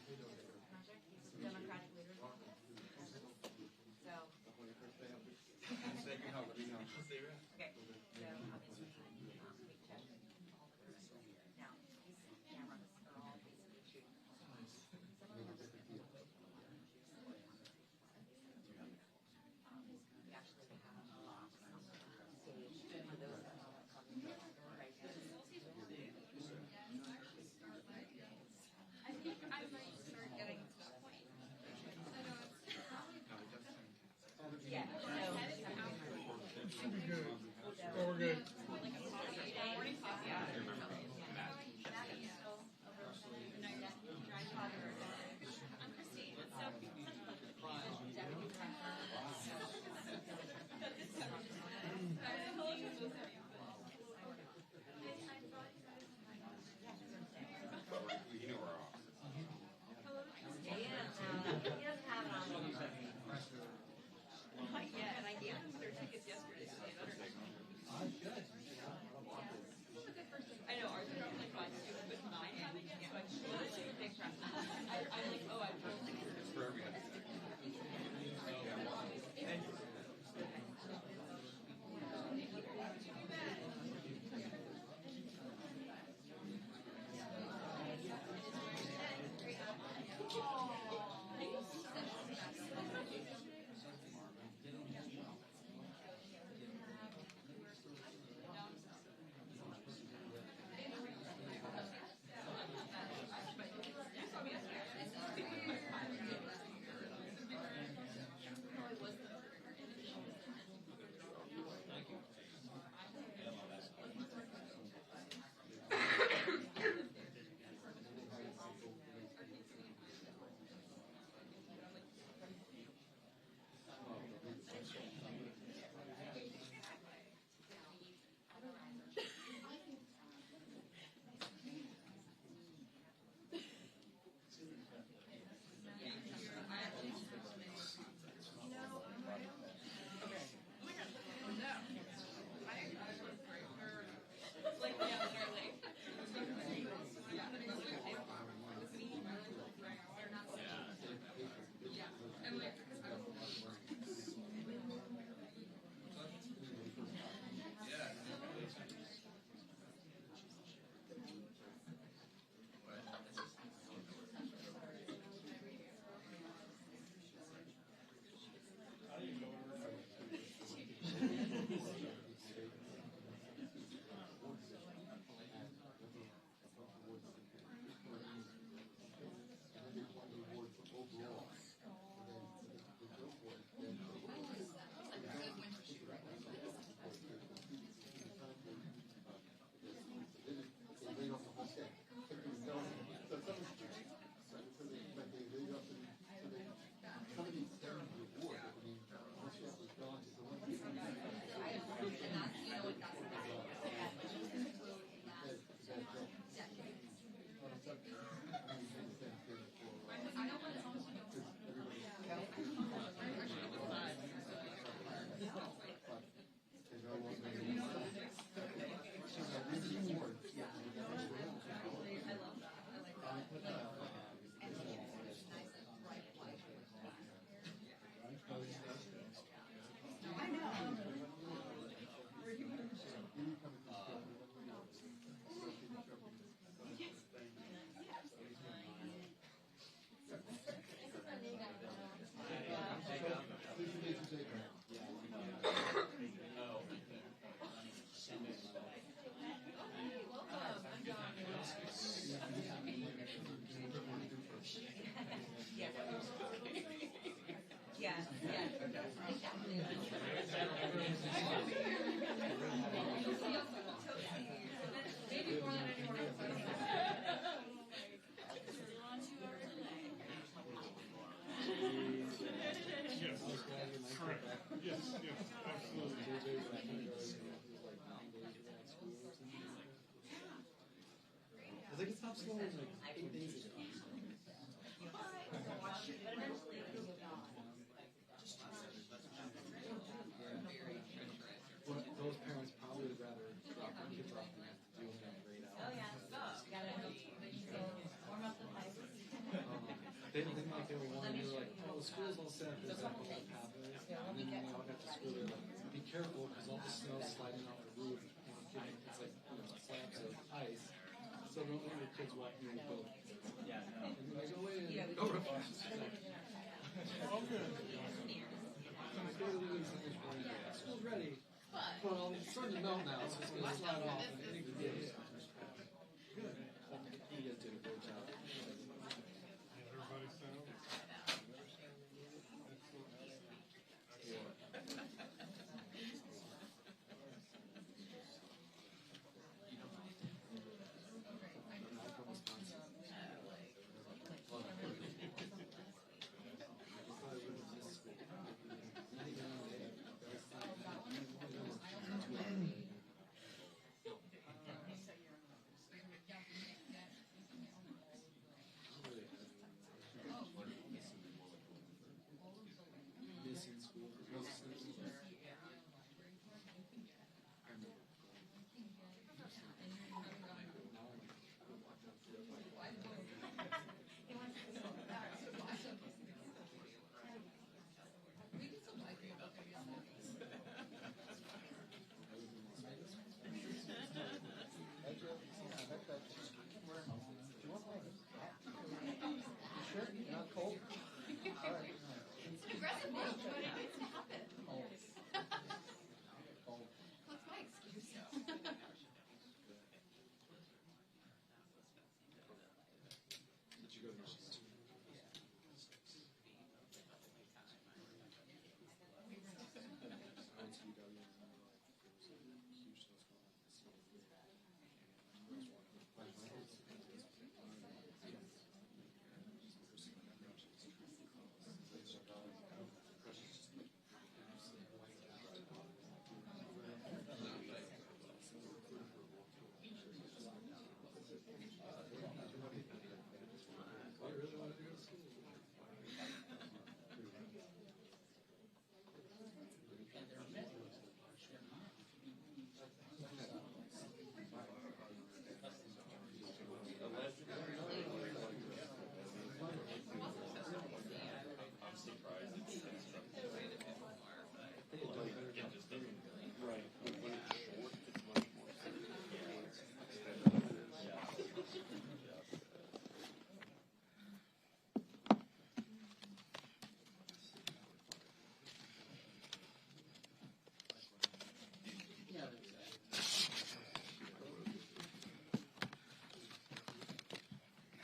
project. He's a Democratic leader. So. Okay. So obviously, we check all the person. Now, these cameras are all basically shooting. Some of them are just we actually have a box on the stage for those that want to come in right now. I think I might start getting to that point. Yeah, We're good. Morning coffee after. I'm Christine. It's so You know our office. yeah, he doesn't have it on. Not yet, and I gave him their tickets yesterday to see another night. I know, ours are like 5 students, but mine haven't yet, so I should like big press. I'm like, oh, I've told them. It's for everybody. Yeah, maybe more than anyone else. Yes, correct. Yes, absolutely. Because I can stop school in like 8 days ago. But eventually, Well, those parents probably would rather drop their kids off than have to do it in a grade hour. oh yeah, you gotta warm up the pipes. think they were wanting, they were like, oh, the school's all set up, there's a couple of pathways. And then when they all got to school, they were like, be careful, because all the snow's sliding off the roof, and it's like, slabs of ice. So don't let your kids walk near the boat. And then they go in, no reflections. School's ready. Well, it's starting to melt now, so it's going to slide off. And I think the kids good. You guys did a great job. Everybody sound?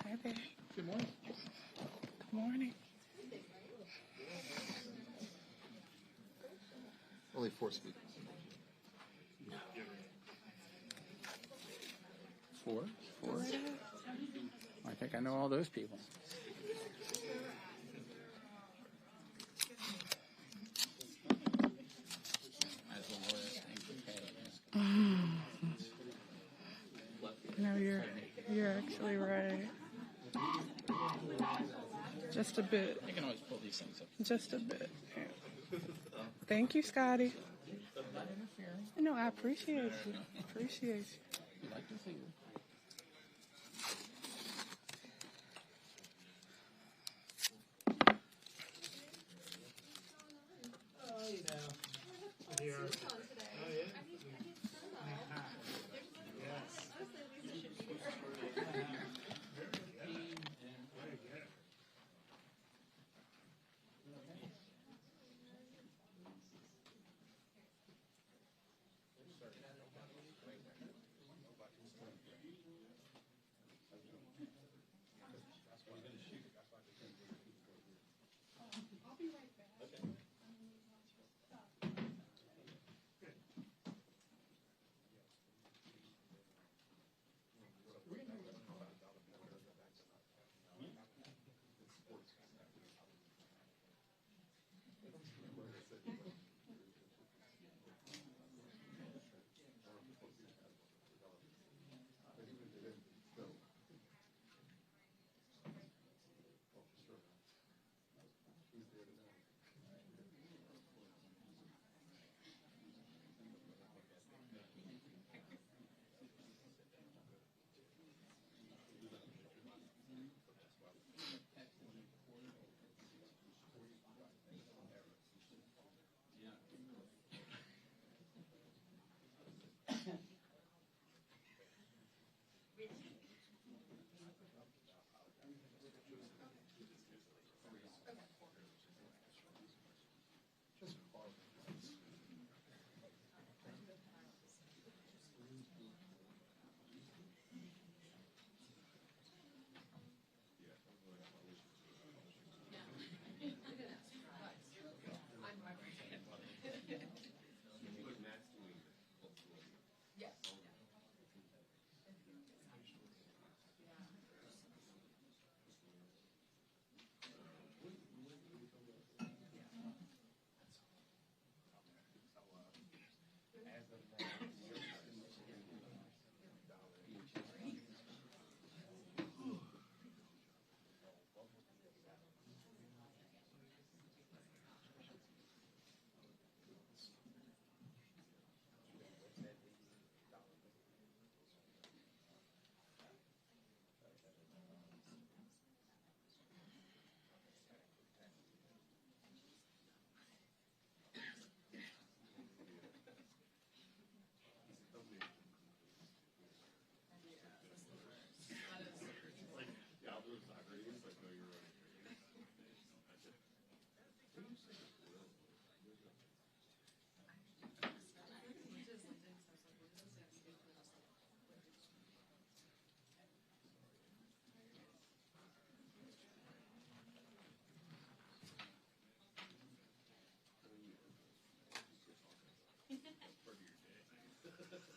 Hi there. Good morning. Good morning. Only 4 speakers. 4? I think I know all those people. No, you're actually right. Just a bit. You can always pull these things up. Just a bit. Yeah. Thank you, Scotty. No, I appreciate you. Appreciate you. You like to figure.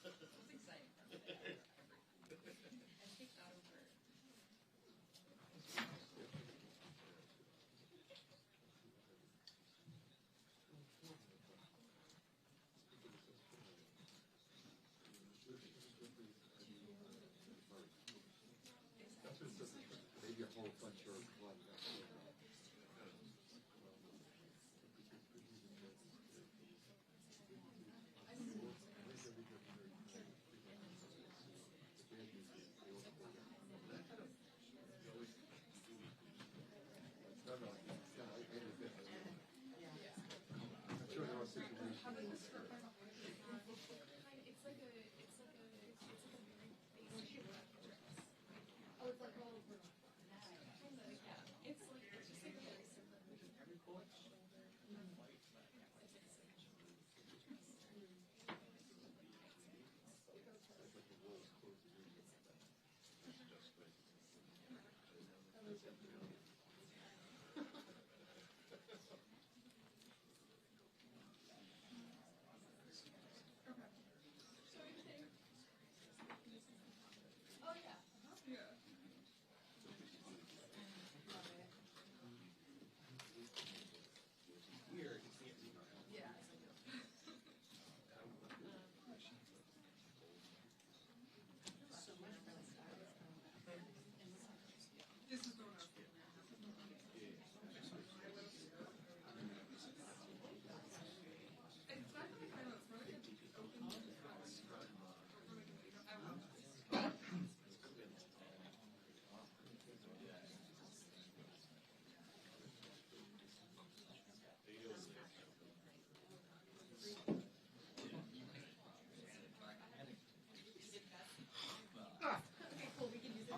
exciting. I think that over. Maybe a whole bunch of one.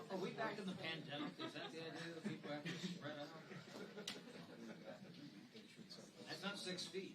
Are we back in the pandemic? Is that the idea that people have to spread out? That's not 6 feet.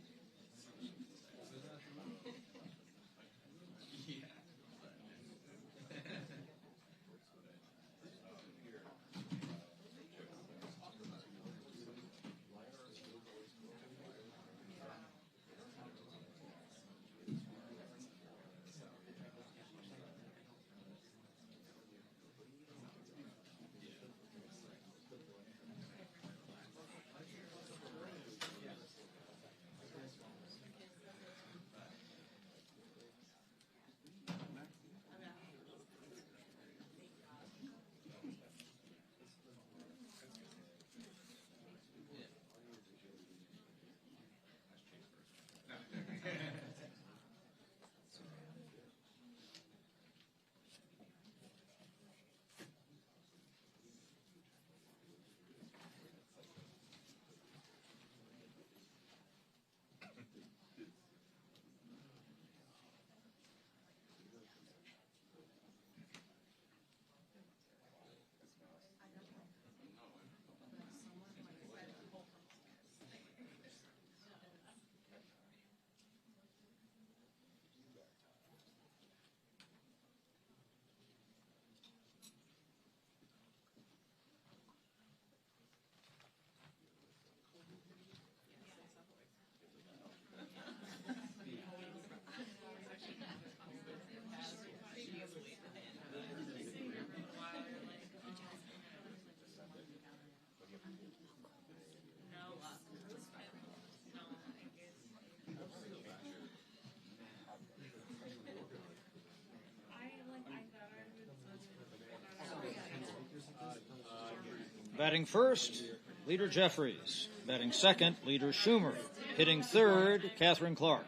Batting first, Leader Jeffries. Batting second, Leader Schumer. Hitting third, Catherine Clark.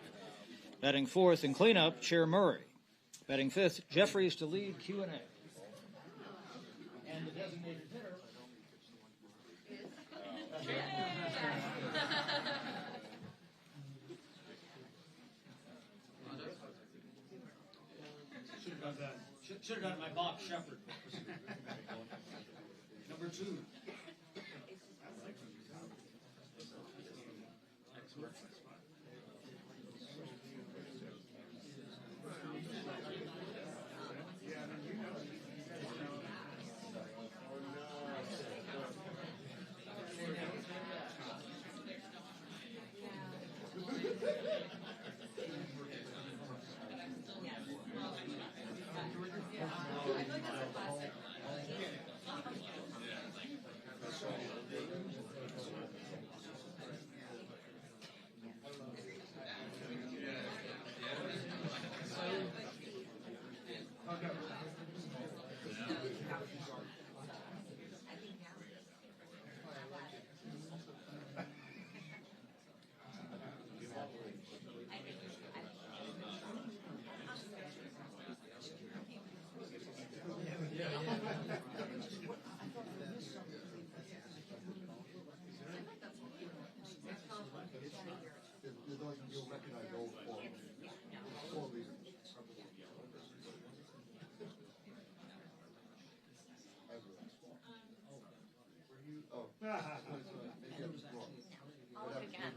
Batting fourth in cleanup, Chair Murray. Batting fifth, Jeffries to lead Q&A. And the designated hitter. Should have done my Bob Shepard. Number 2. All again.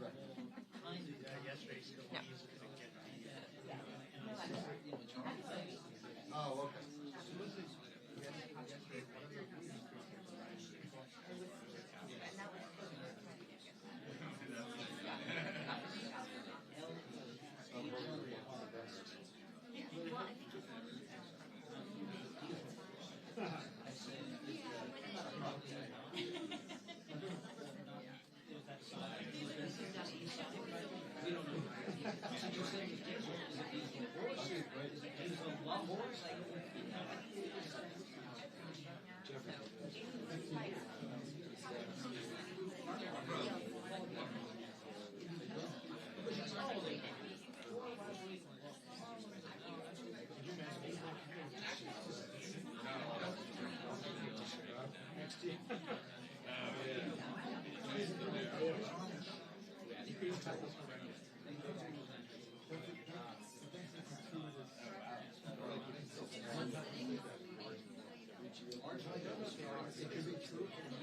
Oh, okay.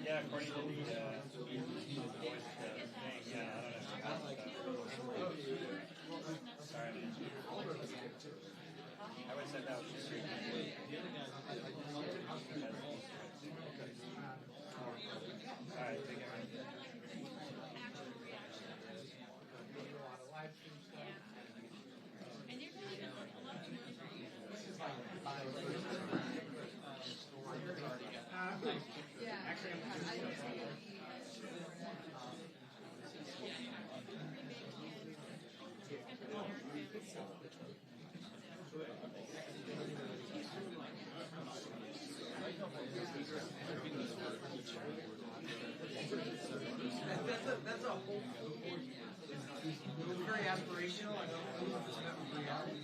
Yeah, according to the voice thing, yeah, I don't know. Sorry, man. I would say that was just alright, take it. That's a whole very aspirational. I don't know if it's not reality.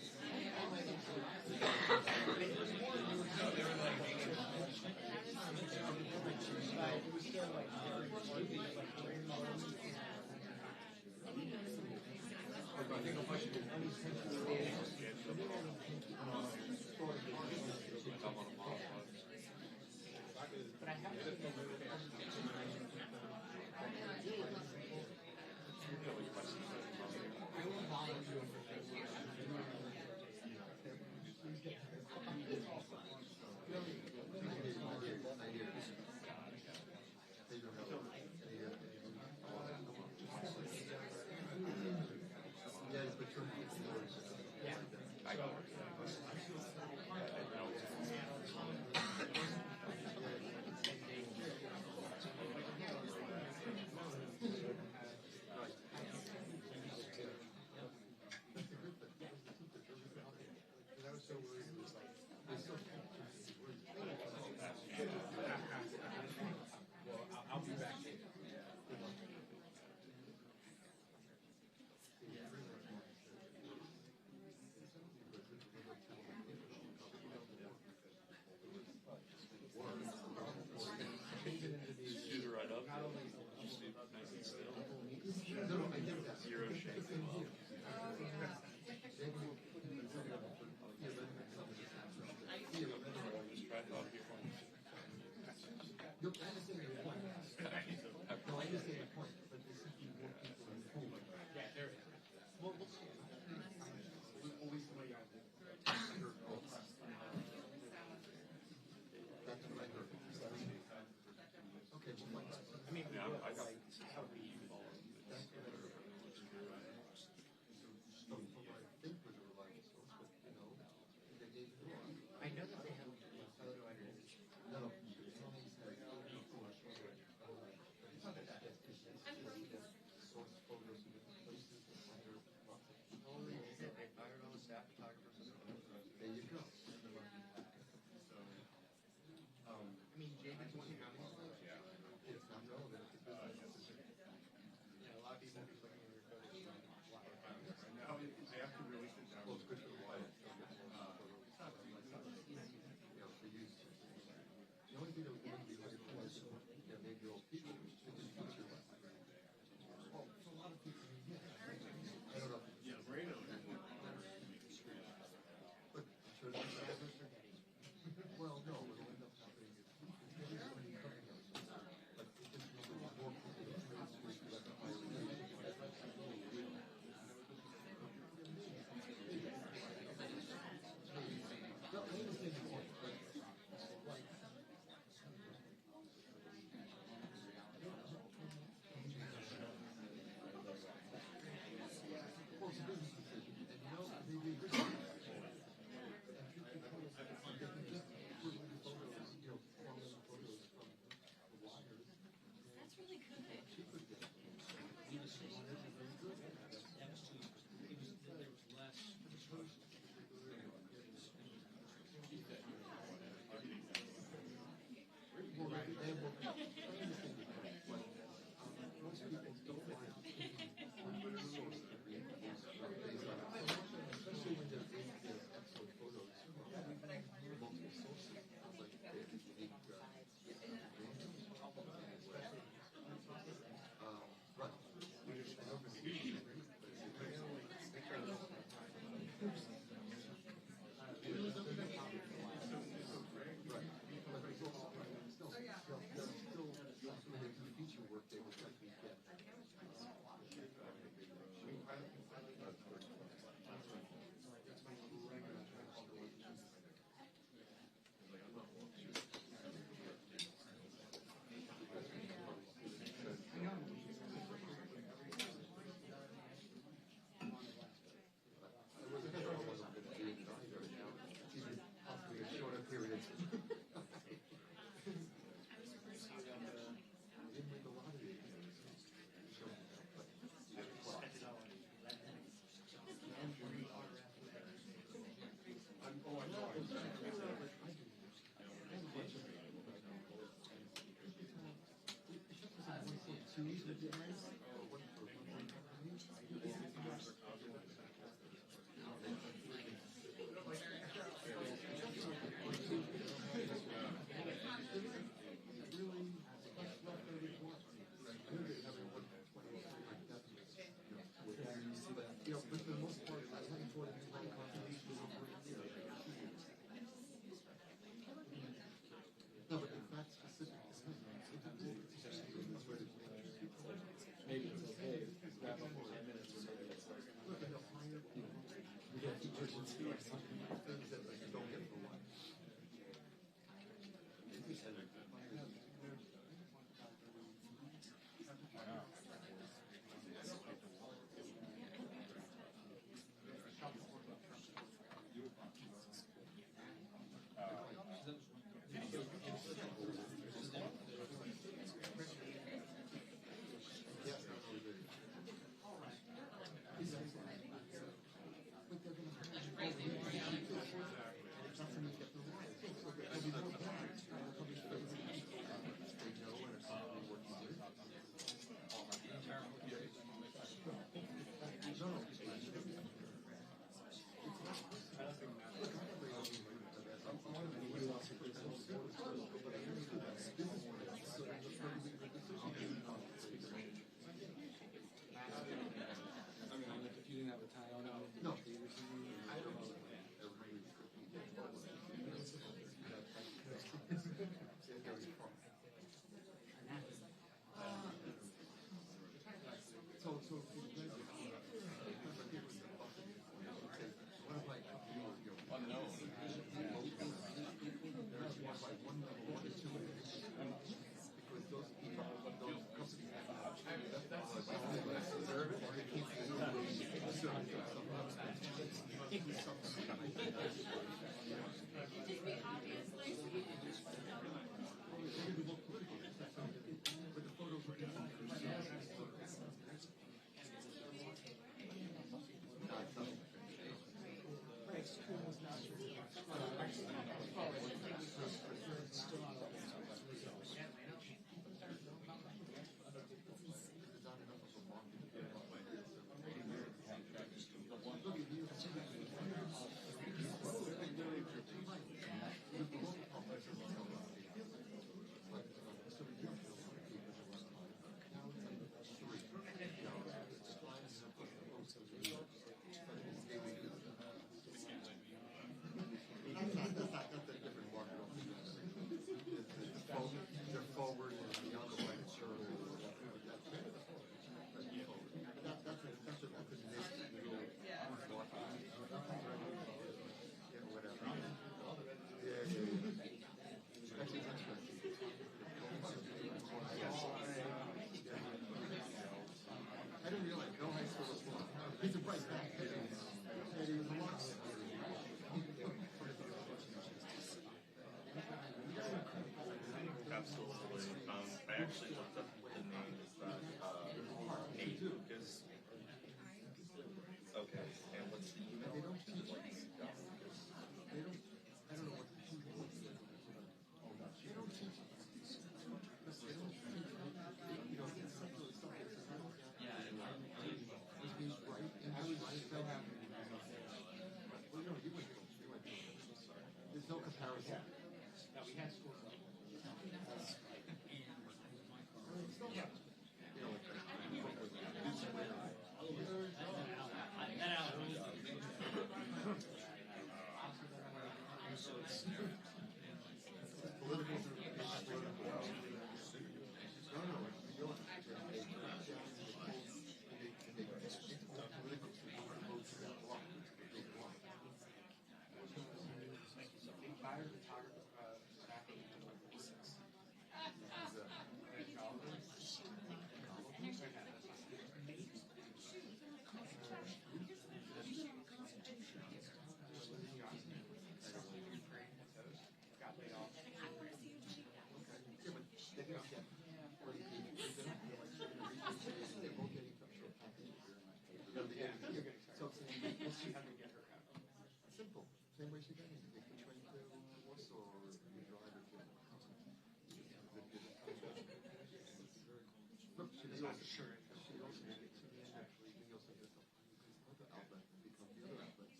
outlet becomes the other outlets.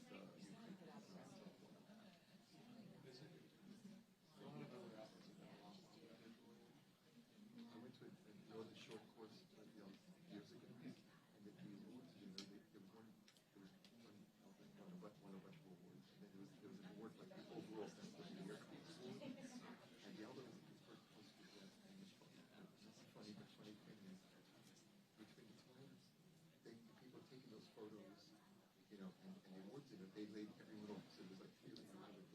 I went to a Northern Shore course years ago, and the awards, there was one bunch of awards, and then there was an award like the overall best of the year course, and the other was the first course was and it's funny, but funny thing is, between the times the people taking those photos, and the awards in it, they laid everyone off, so there was like 300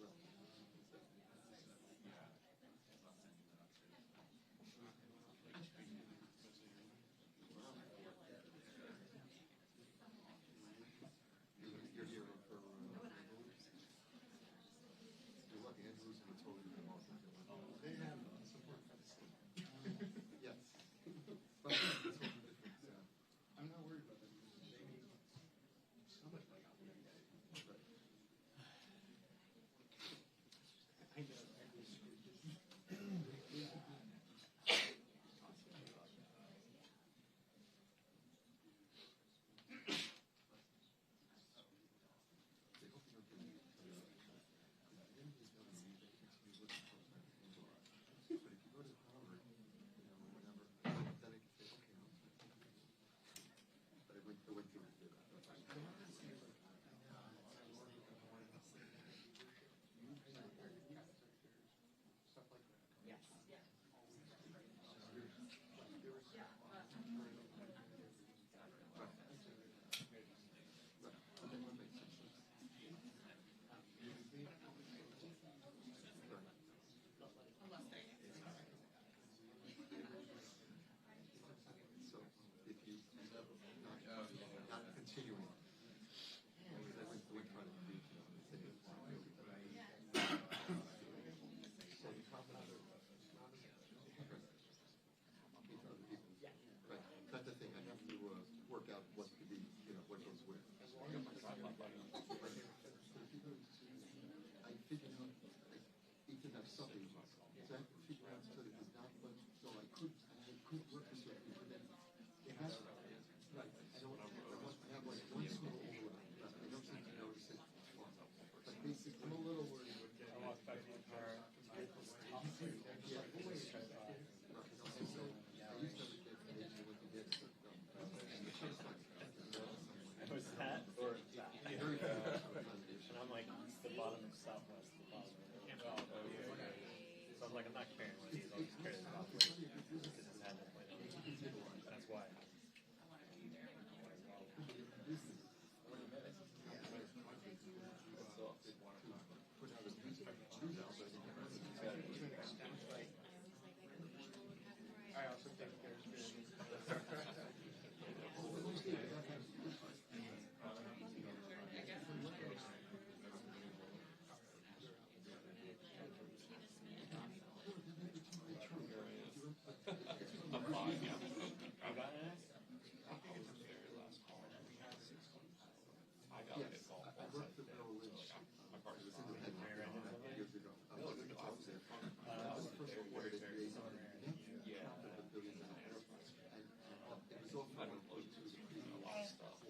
left. You're here for you're lucky. Andrews and totally been off. They have support from the state. Yes. But it's totally different. I'm not worried about that because they need so much money out there. Right. I know. Continuing. That's the thing. I have to work out what to be, what goes where. I figured out each and have something. So I have to figure out so that there's not much. So I could work this way. It has to. Right. I have like one small overlap. I don't seem to notice it. But basically, I'm a little worried. I walked back to the car. I used to have a kid when they went to get Was that or that? And I'm like the bottom of Southwest, the bottom of it. So I'm like, I'm not carrying one of these. I'll just carry the top weight because it's had no point. That's why. I also think there's been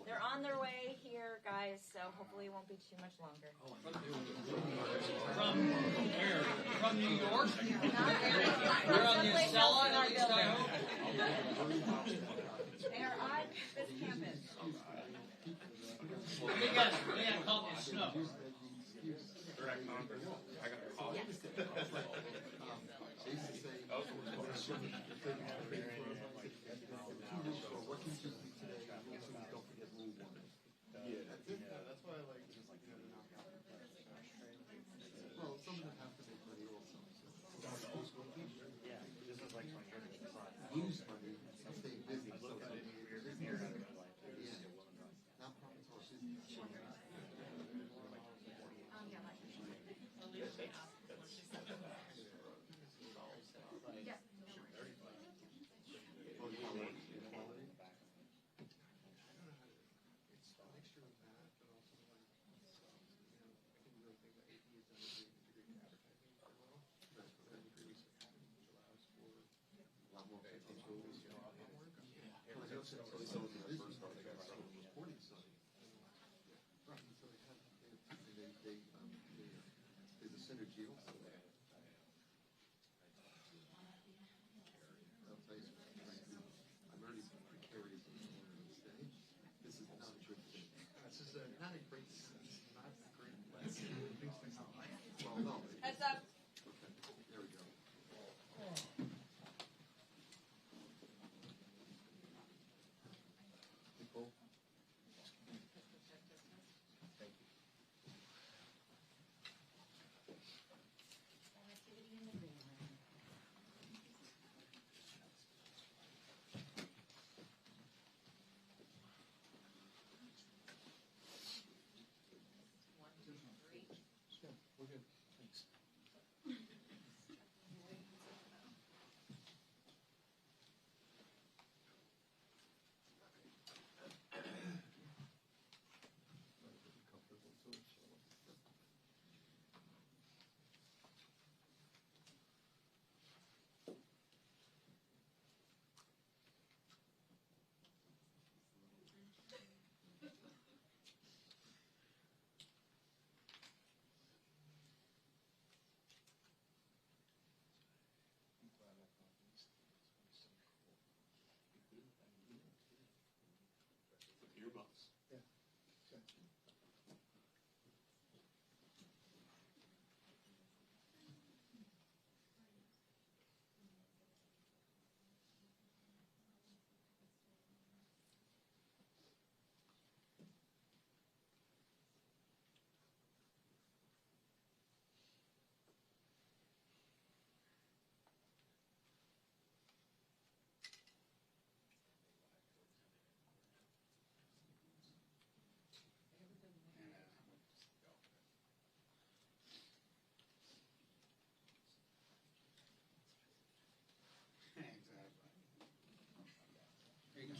They're on their way here, guys, so hopefully it won't be too much longer. From where? From New York? You're on the Acela, at least I hope. They are on this campus. They had a couple of snow. They're at Congress. I got a call. That's why I like just like knock out. Well, some of them have to make money also. Yeah, this is like 20 years. Lose money and stay busy. So not profits or business. We're good. Thanks.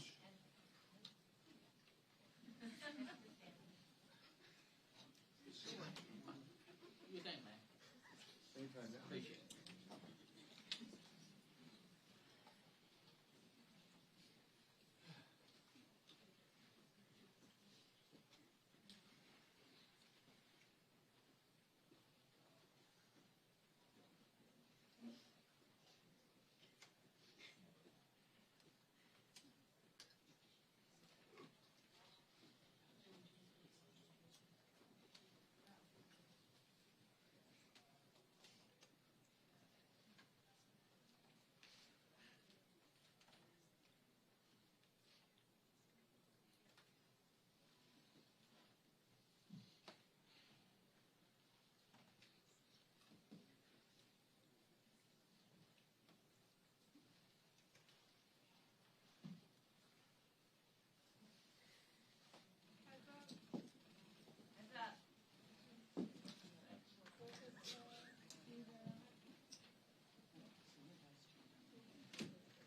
You think, man? Anytime, man. Appreciate it.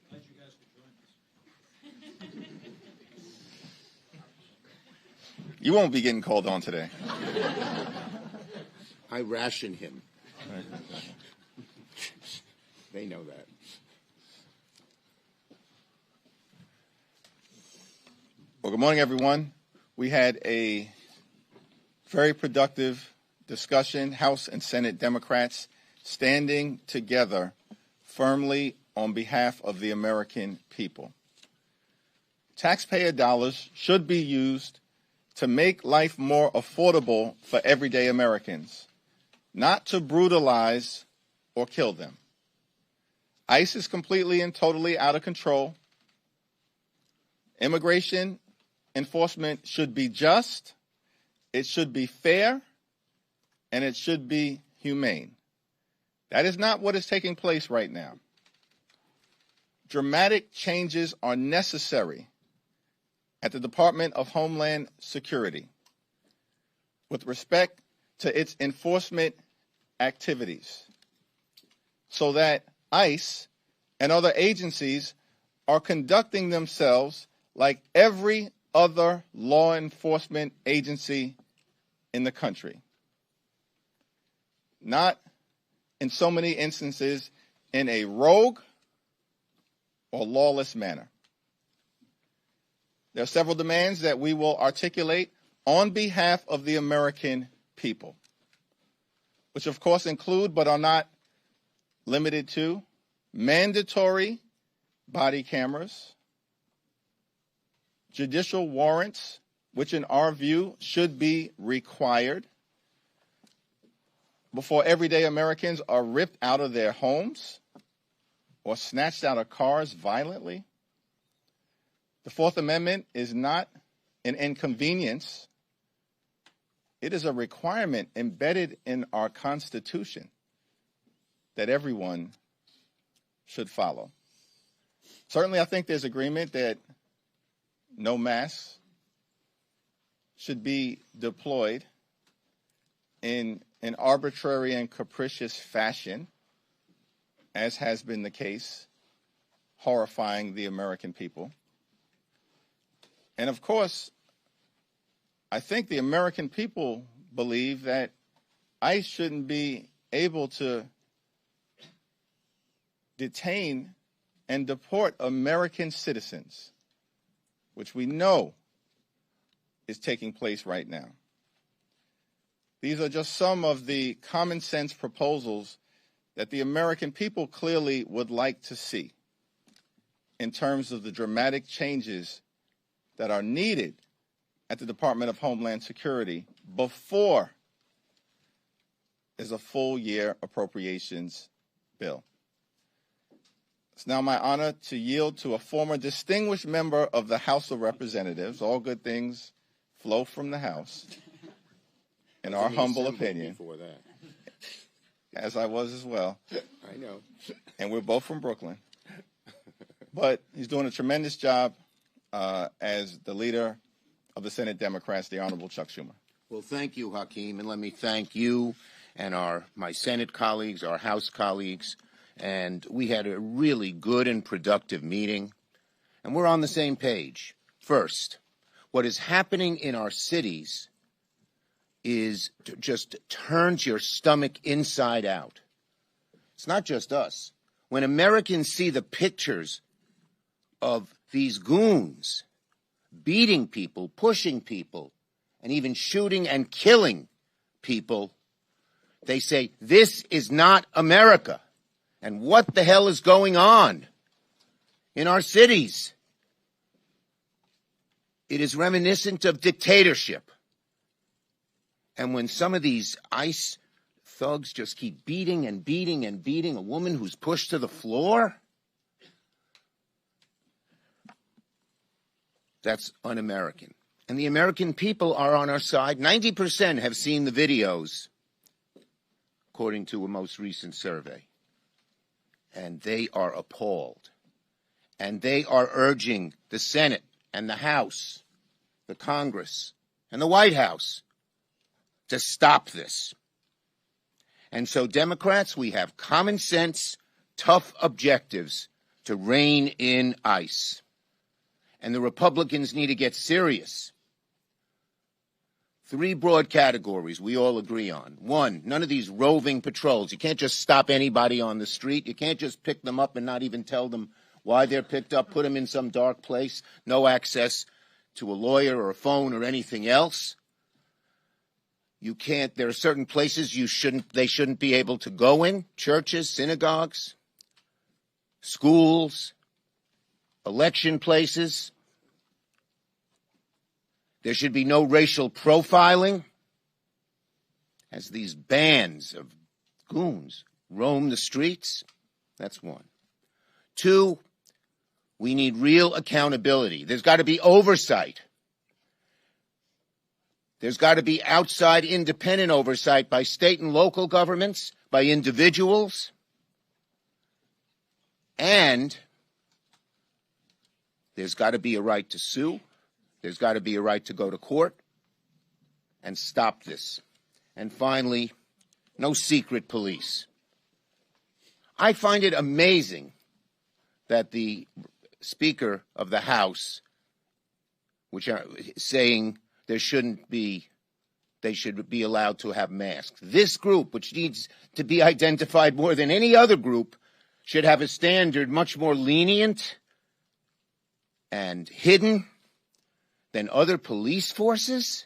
Glad you guys could join us. You won't be getting called on today. I ration him. They know that. Well, good morning, everyone. We had a very productive discussion, House and Senate Democrats standing together firmly on behalf of the American people. Taxpayer dollars should be used to make life more affordable for everyday Americans, not to brutalize or kill them. ICE is completely and totally out of control. Immigration enforcement should be just, it should be fair, and it should be humane. That is not what is taking place right now. Dramatic changes are necessary at the Department of Homeland Security with respect to its enforcement activities so that ICE and other agencies are conducting themselves like every other law enforcement agency in the country. Not in so many instances in a rogue or lawless manner. There are several demands that we will articulate on behalf of the American people, which of course include but are not limited to mandatory body cameras, judicial warrants, which in our view should be required before everyday Americans are ripped out of their homes or snatched out of cars violently. The Fourth Amendment is not an inconvenience. It is a requirement embedded in our Constitution that everyone should follow. Certainly, I think there's agreement that no masks should be deployed in an arbitrary and capricious fashion, as has been the case, horrifying the American people. And of course, I think the American people believe that ICE shouldn't be able to detain and deport American citizens, which we know is taking place right now. These are just some of the common sense proposals that the American people clearly would like to see in terms of the dramatic changes that are needed at the Department of Homeland Security before there's a full year appropriations bill. It's now my honor to yield to a former distinguished member of the House of Representatives. All good things flow from the House, in our humble opinion, before that. as I was as well. I know. And we're both from Brooklyn. But he's doing a tremendous job as the leader of the Senate Democrats, the Honorable Chuck Schumer. Well, thank you, Hakeem, and let me thank you and my Senate colleagues, our House colleagues, and we had a really good and productive meeting, and we're on the same page. First, what is happening in our cities is just turns your stomach inside out. It's not just us. When Americans see the pictures of these goons beating people, pushing people, and even shooting and killing people, they say, this is not America. And what the hell is going on in our cities? It is reminiscent of dictatorship. And when some of these ICE thugs just keep beating and beating and beating a woman who's pushed to the floor, that's un-American. And the American people are on our side. 90% have seen the videos, according to a most recent survey. And they are appalled. And they are urging the Senate and the House, the Congress, and the White House to stop this. And so, Democrats, we have common sense, tough objectives to rein in ICE. And the Republicans need to get serious. 3 broad categories we all agree on. 1, none of these roving patrols. You can't just stop anybody on the street. You can't just pick them up and not even tell them why they're picked up, put them in some dark place, no access to a lawyer or a phone or anything else. You can't, there are certain places they shouldn't be able to go in, churches, synagogues, schools, election places. There should be no racial profiling as these bands of goons roam the streets. That's 1. 2, we need real accountability. There's got to be oversight. There's got to be outside independent oversight by state and local governments, by individuals, and there's got to be a right to sue. There's got to be a right to go to court and stop this. And finally, no secret police. I find it amazing that the Speaker of the House, which are saying they should be allowed to have masks. This group, which needs to be identified more than any other group, should have a standard much more lenient and hidden than other police forces.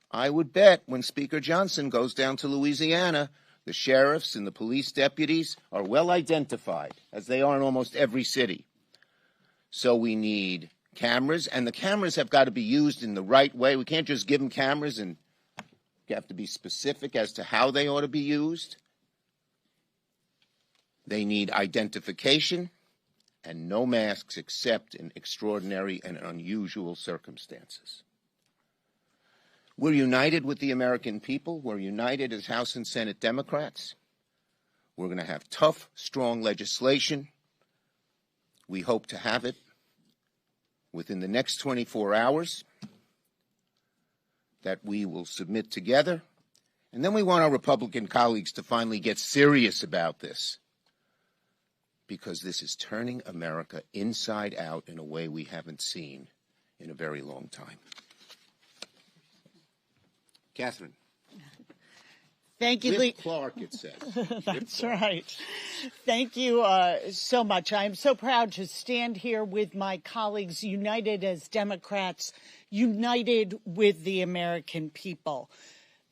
I would bet when Speaker Johnson goes down to Louisiana, the sheriffs and the police deputies are well identified, as they are in almost every city. So we need cameras, and the cameras have got to be used in the right way. We can't just give them cameras, and you have to be specific as to how they ought to be used. They need identification, and no masks except in extraordinary and unusual circumstances. We're united with the American people. We're united as House and Senate Democrats. We're going to have tough, strong legislation. We hope to have it within the next 24 hours that we will submit together. And then we want our Republican colleagues to finally get serious about this, because this is turning America inside out in a way we haven't seen in a very long time. Catherine. Thank you, Rip Clark, it says. That's right. Thank you so much. I'm so proud to stand here with my colleagues, united as Democrats, united with the American people.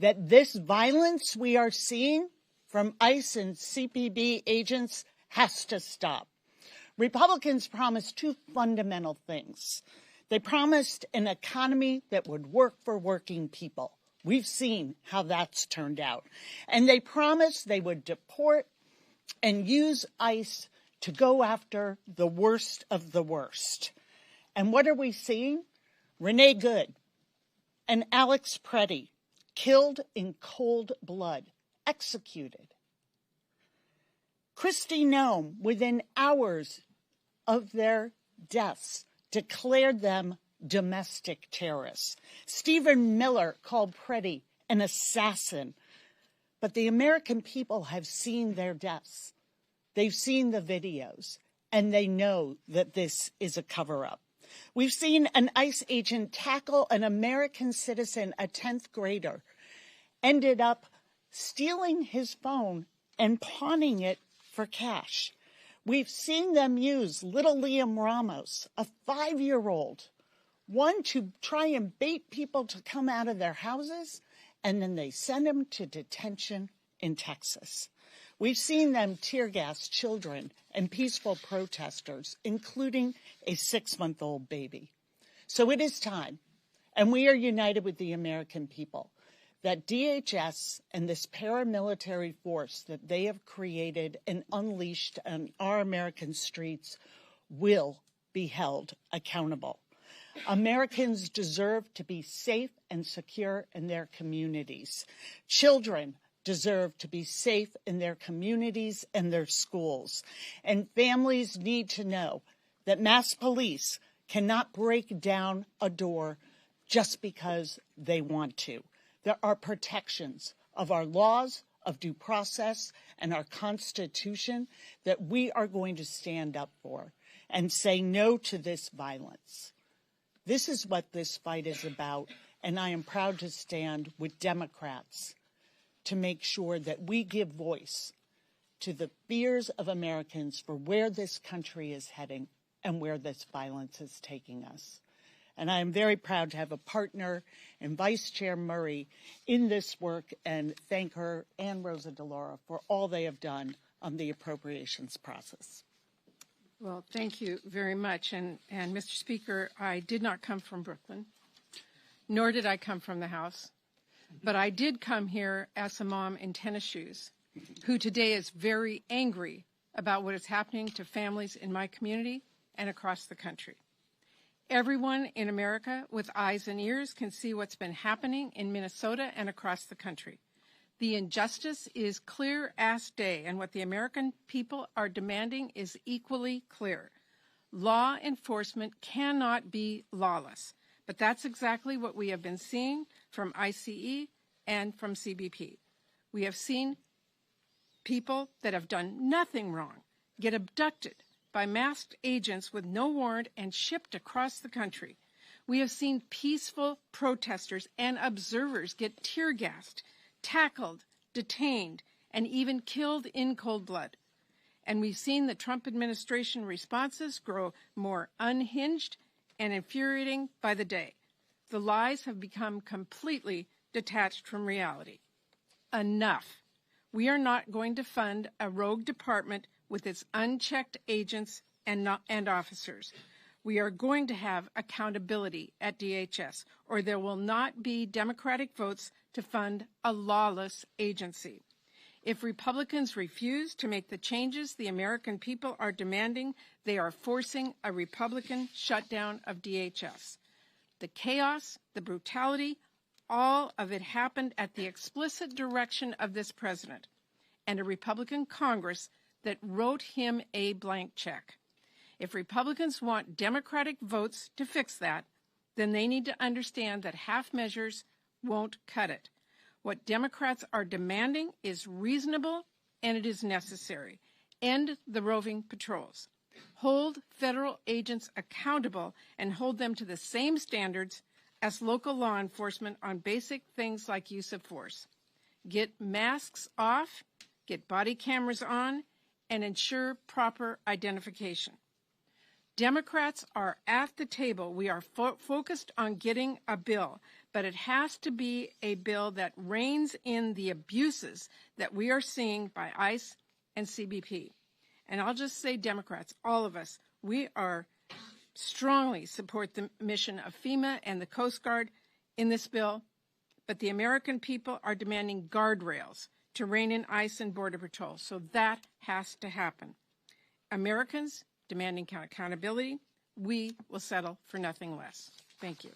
That this violence we are seeing from ICE and CPB agents has to stop. Republicans promised two fundamental things. They promised an economy that would work for working people. We've seen how that's turned out. And they promised they would deport and use ICE to go after the worst of the worst. And what are we seeing? Renee Good and Alex Preddy killed in cold blood, executed. Kristi Noem, within hours of their deaths, declared them domestic terrorists. Stephen Miller called Preddy an assassin. But the American people have seen their deaths. They've seen the videos, and they know that this is a cover-up. We've seen an ICE agent tackle an American citizen, a 10th grader, ended up stealing his phone and pawning it for cash. We've seen them use little Liam Ramos, a 5-year-old, one to try and bait people to come out of their houses, and then they send him to detention in Texas. We've seen them tear gas children and peaceful protesters, including a 6-month-old baby. So it is time, and we are united with the American people, that DHS and this paramilitary force that they have created and unleashed on our American streets will be held accountable. Americans deserve to be safe and secure in their communities. Children deserve to be safe in their communities and their schools. And families need to know that mass police cannot break down a door just because they want to. There are protections of our laws, of due process, and our Constitution that we are going to stand up for and say no to this violence. This is what this fight is about, and I am proud to stand with Democrats to make sure that we give voice to the fears of Americans for where this country is heading and where this violence is taking us. And I am very proud to have a partner in Vice Chair Murray in this work, and thank her and Rosa DeLauro for all they have done on the appropriations process. Well, thank you very much. And Mr. Speaker, I did not come from Brooklyn, nor did I come from the House, but I did come here as a mom in tennis shoes who today is very angry about what is happening to families in my community and across the country. Everyone in America with eyes and ears can see what's been happening in Minnesota and across the country. The injustice is clear as day, and what the American people are demanding is equally clear. Law enforcement cannot be lawless, but that's exactly what we have been seeing from ICE and from CBP. We have seen people that have done nothing wrong get abducted by masked agents with no warrant and shipped across the country. We have seen peaceful protesters and observers get tear-gassed, tackled, detained, and even killed in cold blood. And we've seen the Trump administration responses grow more unhinged and infuriating by the day. The lies have become completely detached from reality. Enough. We are not going to fund a rogue department with its unchecked agents and officers. We are going to have accountability at DHS, or there will not be Democratic votes to fund a lawless agency. If Republicans refuse to make the changes the American people are demanding, they are forcing a Republican shutdown of DHS. The chaos, the brutality, all of it happened at the explicit direction of this president and a Republican Congress that wrote him a blank check. If Republicans want Democratic votes to fix that, then they need to understand that half measures won't cut it. What Democrats are demanding is reasonable and it is necessary. End the roving patrols. Hold federal agents accountable and hold them to the same standards as local law enforcement on basic things like use of force. Get masks off, get body cameras on, and ensure proper identification. Democrats are at the table. We are focused on getting a bill, but it has to be a bill that reins in the abuses that we are seeing by ICE and CBP. And I'll just say, Democrats, all of us, we are strongly support the mission of FEMA and the Coast Guard in this bill, but the American people are demanding guardrails to rein in ICE and Border Patrol, so that has to happen. Americans demanding accountability, we will settle for nothing less. Thank you.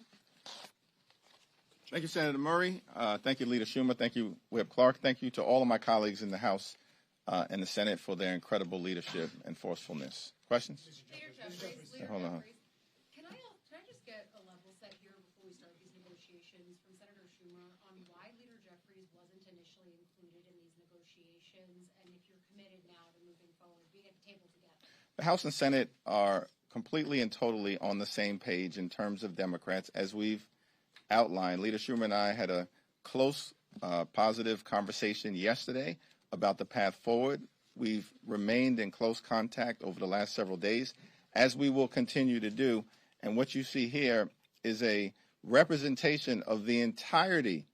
Thank you, Senator Murray. Thank you, Leader Schumer. Thank you, Whip Clark. Thank you to all of my colleagues in the House and the Senate for their incredible leadership and forcefulness. Questions? Leader Jeffries, Hold on. Can I just get a level set here before we start these negotiations from Senator Schumer on why Leader Jeffries wasn't initially included in these negotiations, and if you're committed now to moving forward, being at the table together? The House and Senate are completely and totally on the same page in terms of Democrats, as we've outlined. Leader Schumer and I had a close, positive conversation yesterday about the path forward. We've remained in close contact over the last several days, as we will continue to do. And what you see here is a representation of the entirety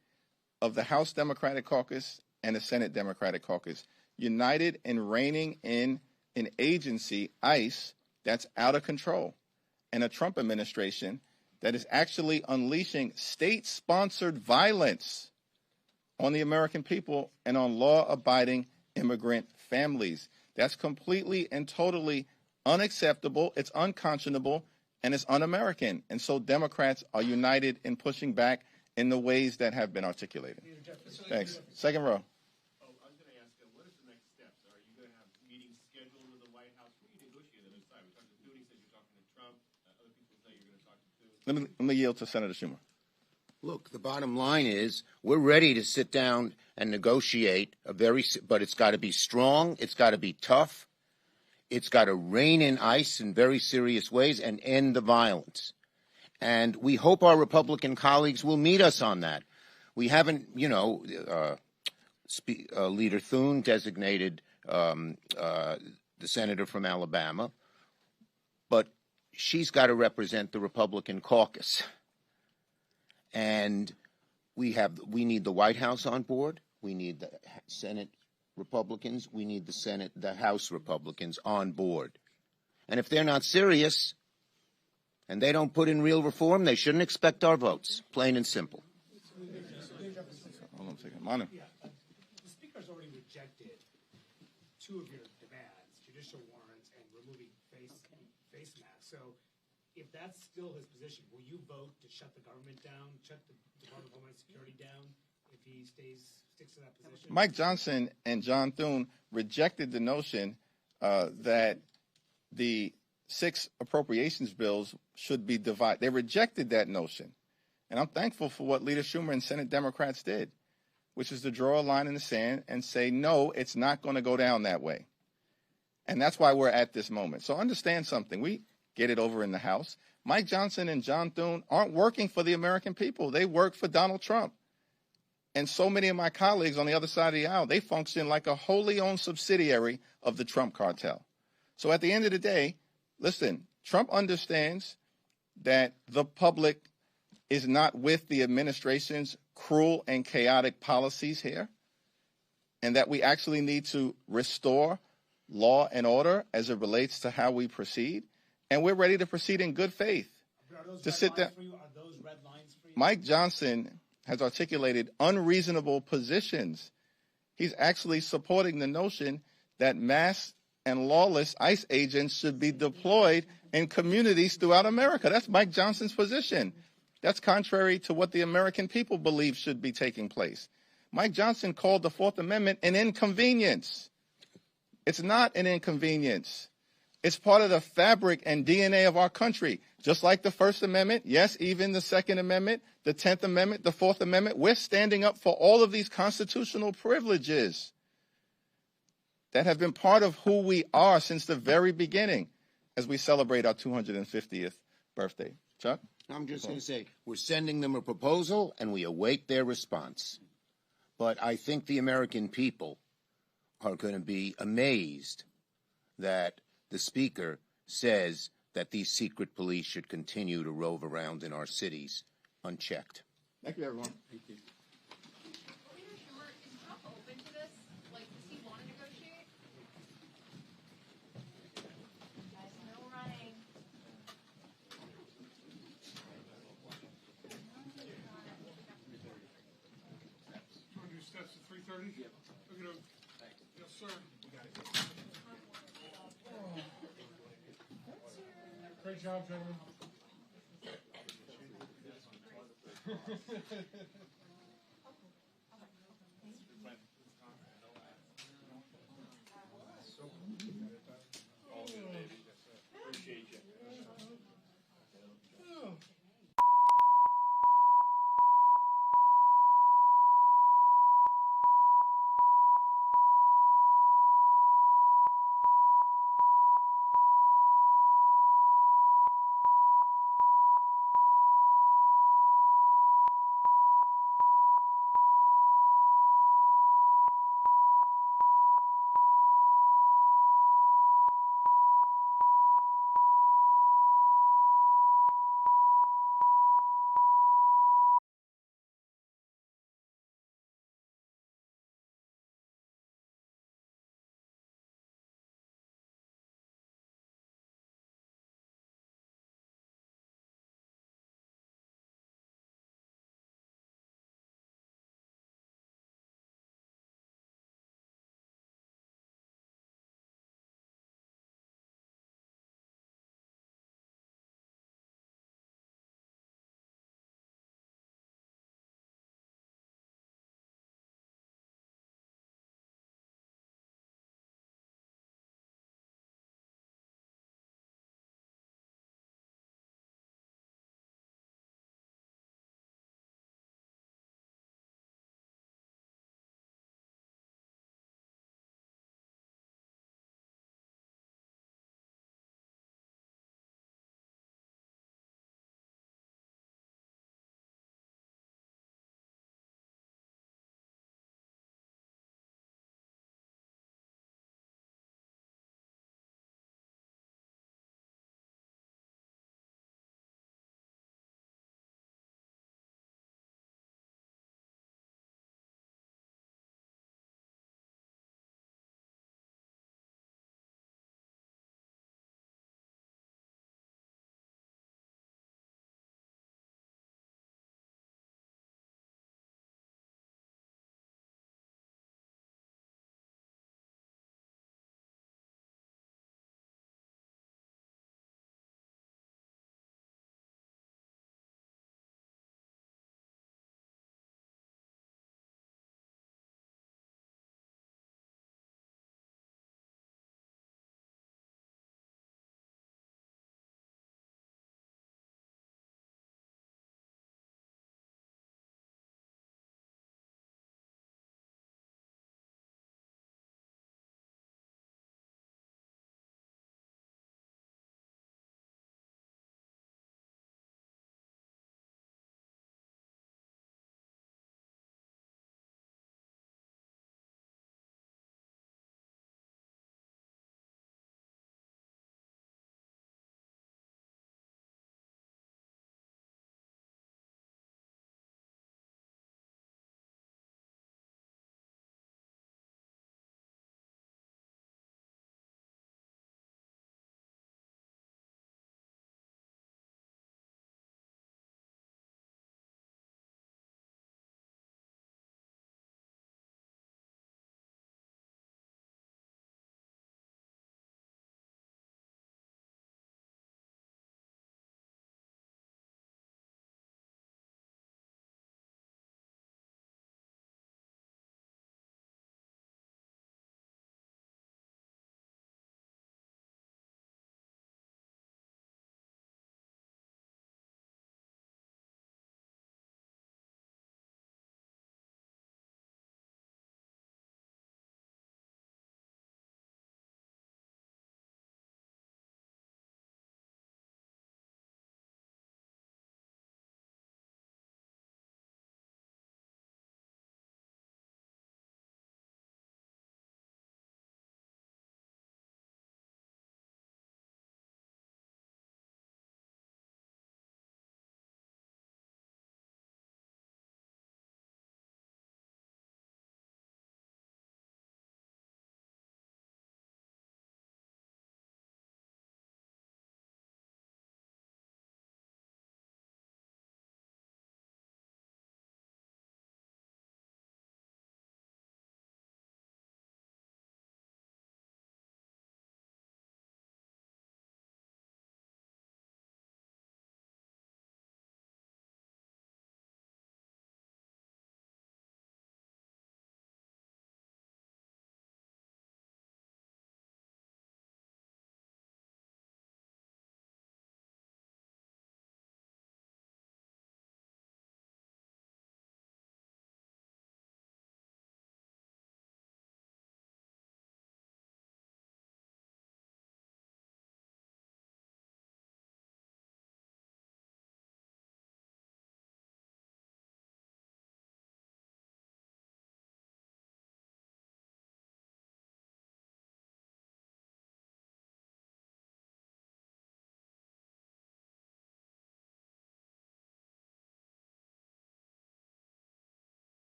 of the House Democratic Caucus and the Senate Democratic Caucus, united in reining in an agency, ICE, that's out of control, and a Trump administration that is actually unleashing state-sponsored violence on the American people and on law-abiding immigrant families. That's completely and totally unacceptable, it's unconscionable, and it's un-American. And so Democrats are united in pushing back in the ways that have been articulated. Thanks. Second row. Let me yield to Senator Schumer. Look, the bottom line is we're ready to sit down and negotiate but it's got to be strong, it's got to be tough, it's got to rein in ICE in very serious ways and end the violence. And we hope our Republican colleagues will meet us on that. We haven't, Leader Thune designated the senator from Alabama, but she's got to represent the Republican caucus. And we need the White House on board. We need the Senate Republicans. We need the House Republicans on board. And if they're not serious and they don't put in real reform, they shouldn't expect our votes. Plain and simple. Hold on a second. Manu. Yeah, the Speaker's already rejected two of your demands, judicial warrants and removing face masks. So if that's still his position, will you vote to shut the government down, shut the Department of Homeland Security down if he sticks to that position? Mike Johnson and John Thune rejected the notion that the 6 appropriations bills should be divided. They rejected that notion. And I'm thankful for what Leader Schumer and Senate Democrats did, which is to draw a line in the sand and say, no, it's not going to go down that way. And that's why we're at this moment. So understand something. We get it over in the House. Mike Johnson and John Thune aren't working for the American people. They work for Donald Trump. And so many of my colleagues on the other side of the aisle, they function like a wholly owned subsidiary of the Trump cartel. So at the end of the day, listen, Trump understands that the public is not with the administration's cruel and chaotic policies here, and that we actually need to restore law and order as it relates to how we proceed. And we're ready to proceed in good faith. To sit down. Mike Johnson has articulated unreasonable positions He's actually supporting the notion that mass and lawless ICE agents should be deployed in communities throughout America. That's Mike Johnson's position. That's contrary to what the American people believe should be taking place. Mike Johnson called the Fourth Amendment an inconvenience. It's not an inconvenience. It's part of the fabric and DNA of our country. Just like the First Amendment, yes, even the Second Amendment, the 10th Amendment, the Fourth Amendment, we're standing up for all of these constitutional privileges that have been part of who we are since the very beginning as we celebrate our 250th birthday. Chuck? I'm just going to say, we're sending them a proposal, and we await their response. But I think the American people are going to be amazed that the Speaker says that these secret police should continue to rove around in our cities unchecked. Thank you, everyone. Thank you. Leader Schumer, is Trump open to this? Like, does he want to negotiate? Guys, no running. 3:30? Yep. Yes, sir. You got it. Great job, gentlemen.